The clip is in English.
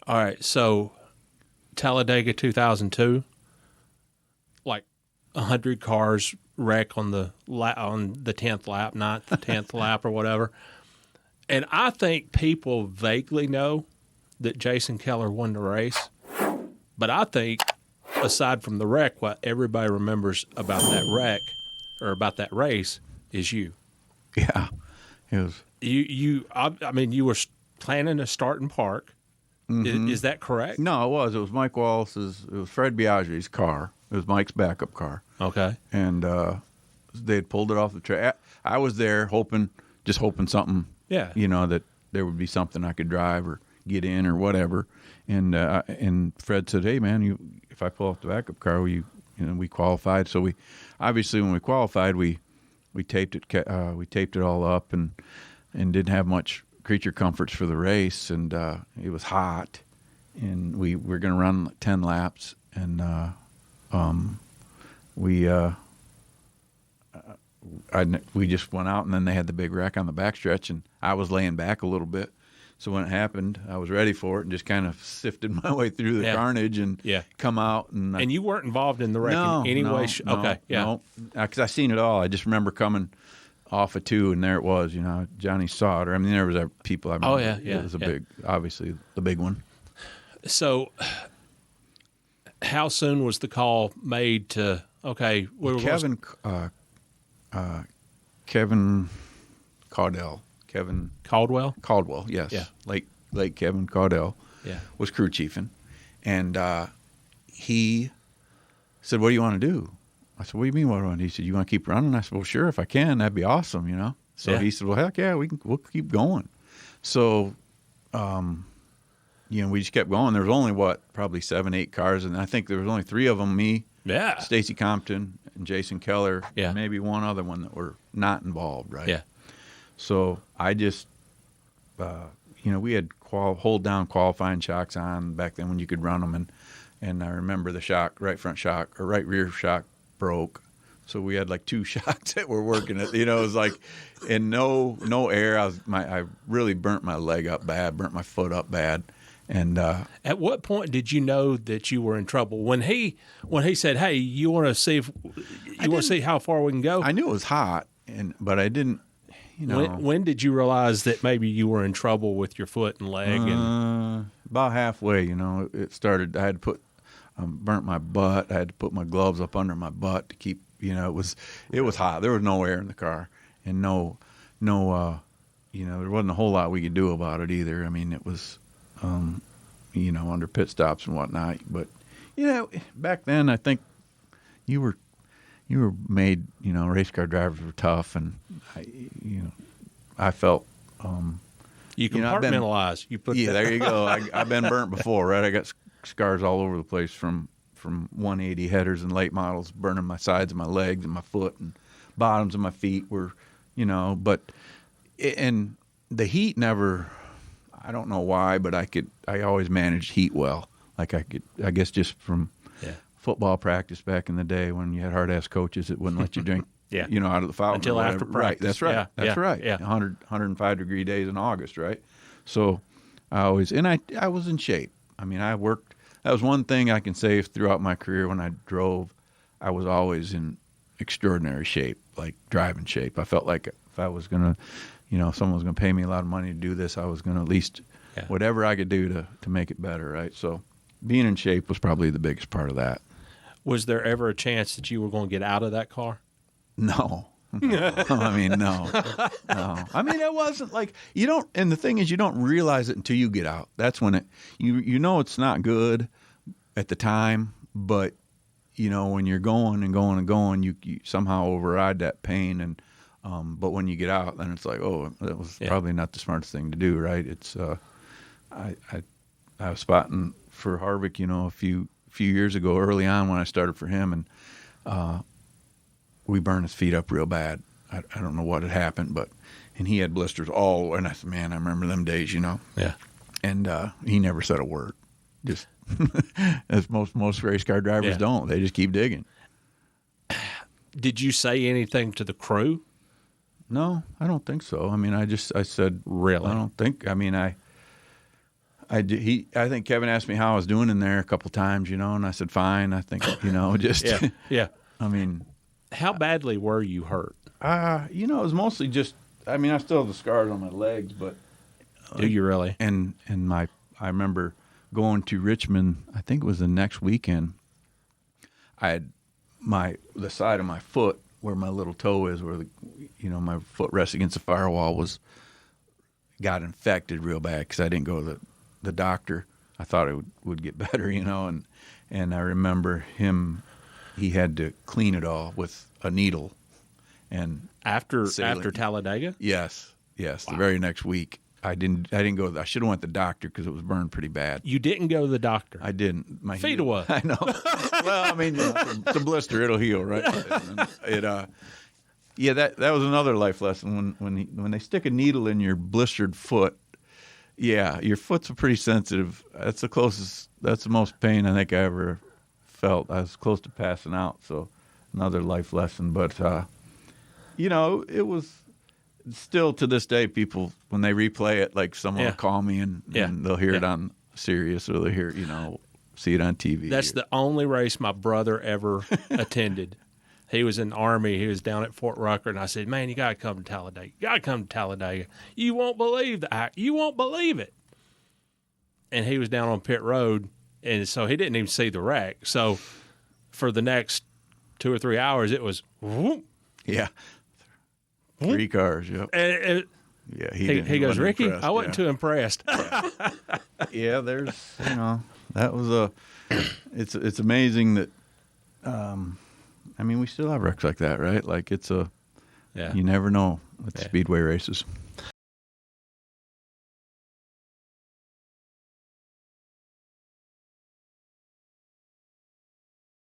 All right, so Talladega 2002, like 100 cars wreck on the 10th lap, 9th, 10th lap or whatever. And I think people vaguely know that Jason Keller won the race. But I think, aside from the wreck, what everybody remembers about that wreck or about that race is you. Yeah, it was. I mean, you were planning to start in park. Mm-hmm. Is that correct? No, it was. It was Mike Wallace's. It was Fred Biaggi's car. It was Mike's backup car. Okay. And they had pulled it off the track. I was there just hoping something. Yeah. That there would be something I could drive or get in or whatever. And Fred said, "Hey man, if I pull off the backup car, we qualified." So we obviously when we qualified, we taped it all up and didn't have much creature comforts for the race, and it was hot, and we were going to run 10 laps, and we just went out, and then they had the big wreck on the backstretch, and I was laying back a little bit. So when it happened, I was ready for it and just kind of sifted my way through the carnage and come out. And you weren't involved in the wreck in any way? Okay, yeah. No, because I seen it all. I just remember coming off of 2, and there it was, Johnny Sauter. I mean, there was people. I remember. Oh, yeah. It was obviously the big one. So how soon was the call made to, okay. Kevin Caudell. Caldwell, yes. Yeah. Late Kevin Caudell was crew chiefing. And he said, "What do you want to do?" I said, "What do you mean what do I want to do?" He said, "You want to keep running?" I said, "Well, sure, if I can, that'd be awesome, So he said, "Well, heck yeah, we'll keep going." So, we just kept going. There was only, probably 7, 8 cars, and I think there was only 3 of them, me, Stacy Compton, and Jason Keller, and maybe one other one that were not involved, right? Yeah. So I just, we had hold down qualifying shocks on back then when you could run them, and I remember the right front shock or right rear shock broke, so we had like 2 shocks that were working. It was like, and no air. I really burnt my leg up bad, burnt my foot up bad, and at what point did you know that you were in trouble? When he said, "Hey, you want to see how far we can go?" I knew it was hot, but I didn't. When did you realize that maybe you were in trouble with your foot and leg? About halfway, it started. I had to put burnt my butt. I had to put my gloves up under my butt to keep. It was hot. There was no air in the car, and there wasn't a whole lot we could do about it either. I mean, it was, under pit stops and whatnot. But back then, I think you were made, race car drivers were tough, and I felt you compartmentalize. There you go. I've been burnt before, right? I got scars all over the place from 180 headers and late models, burning my sides of my legs and my foot and bottoms of my feet were, and the heat never. I don't know why, but I always managed heat well. Like I guess just from football practice back in the day when you had hard-ass coaches that wouldn't let you drink, out of the fountain. Until after practice. Right, that's right. That's right. Yeah. 105-degree days in August, right? So I was in shape. I mean, I worked. That was one thing I can say throughout my career when I drove. I was always in extraordinary shape, like driving shape. I felt like if I was going to, if someone was going to pay me a lot of money to do this, I was going to at least whatever I could do to make it better, right? So being in shape was probably the biggest part of that. Was there ever a chance that you were going to get out of that car? No. I mean, no. I mean, it wasn't like you don't. And the thing is, you don't realize it until you get out. That's when it's not good at the time. But when you're going and going and going, you somehow override that pain. And but when you get out, then it's like, oh, that was probably not the smartest thing to do, right? It's I was spotting for Harvick, a few years ago, early on when I started for him, and we burned his feet up real bad. I don't know what had happened, and he had blisters all, and I said, man, I remember them days, Yeah. And he never said a word, just as most race car drivers don't. They just keep digging. Did you say anything to the crew? No, I don't think so. I mean, I said, really? I don't think. I mean, I think Kevin asked me how I was doing in there a couple times, and I said fine. I think just Yeah. I mean, How badly were you hurt? it was mostly just. I mean, I still have the scars on my legs, but Do you really? and I remember going to Richmond. I think it was the next weekend. I had the side of my foot where my little toe is, where my foot rests against the firewall, got infected real bad because I didn't go to the doctor. I thought it would get better, and I remember he had to clean it all with a needle. And After Talladega? Yes. Wow. The very next week, I didn't go. I should have went to the doctor because it was burned pretty bad. You didn't go to the doctor. I didn't. My Fedewa. I know. Well, I mean, it's a blister; it'll heal, right? That was another life lesson. When they stick a needle in your blistered foot, your foot's pretty sensitive. That's the most pain I think I ever felt. I was close to passing out. So another life lesson, but it was. Still to this day, people, when they replay it, like someone will call me and they'll hear it on Sirius, or they'll hear, see it on TV. That's the only race my brother ever attended. He was in the Army. He was down at Fort Rucker, and I said, man, you got to come to Talladega. You got to come to Talladega. You won't believe that. You won't believe it. And he was down on pit road, and so he didn't even see the wreck. So for the next 2 or 3 hours, it was whoop. Yeah. 3 cars, yep. He goes, Ricky, I wasn't too impressed. There's, that was it's amazing that, we still have wrecks like that, right? Like you never know with speedway races.